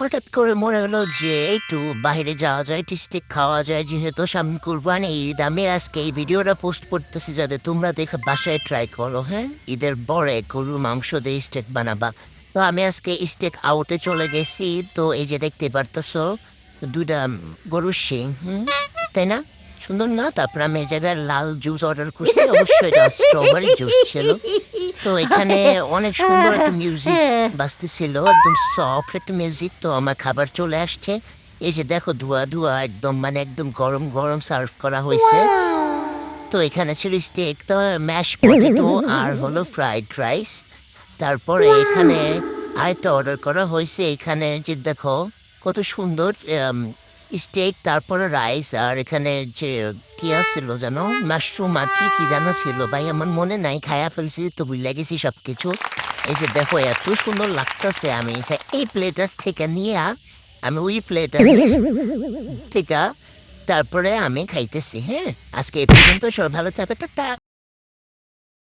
হঠাৎ করে মনে হলো যে একটু বাইরে যাওয়া যায়, একটু স্টেক খাওয়া যায়, যেহেতু সামনে কুরবানি ঈদ। আমি আজকে এই ভিডিওটা পোস্ট করতেছি যাতে তোমরা দেখে বাসায় ট্রাই করো। হ্যাঁ, ঈদের পরে গরুর মাংস দিয়ে স্টেক বানাবা। তো আমি আজকে স্টেক আউটে চলে গেছি। তো এই যে দেখতে পারতেছো দুইটা গরুর শিং, তাই না? সুন্দর না? তারপর আমি এই জায়গায় লাল জুস অর্ডার করছি, অবশ্যই এটা স্ট্রবেরি জুস ছিল। তো এখানে অনেক সুন্দর একটা মিউজিক বাজতেছিল, একদম সফট একটা মিউজিক। তো আমার খাবার চলে আসছে। এই যে দেখো ধোয়া ধোয়া একদম, মানে একদম গরম গরম সার্ভ করা হয়েছে। তো এখানে ছিল স্টেক, তো ম্যাশ পটেটো আর হলো ফ্রাইড রাইস। তারপরে এখানে আরেকটা অর্ডার করা হয়েছে। এখানে যে দেখো কত সুন্দর স্টেক, তারপরে রাইস, আর এখানে যে কি আসছিল জানো, মাশরুম আর কি কি জানো ছিল, ভাই আমার মনে নাই, খায়া ফেলছি তো ভুলে গেছি সব কিছু। এই যে দেখো এত সুন্দর লাগতেছে। আমি এই প্লেটার থেকে নিয়ে আমি ওই প্লেটার থেকে তারপরে আমি খাইতেছি। হ্যাঁ, আজকে এই পর্যন্ত, সবাই ভালো থাকবে, টাটা।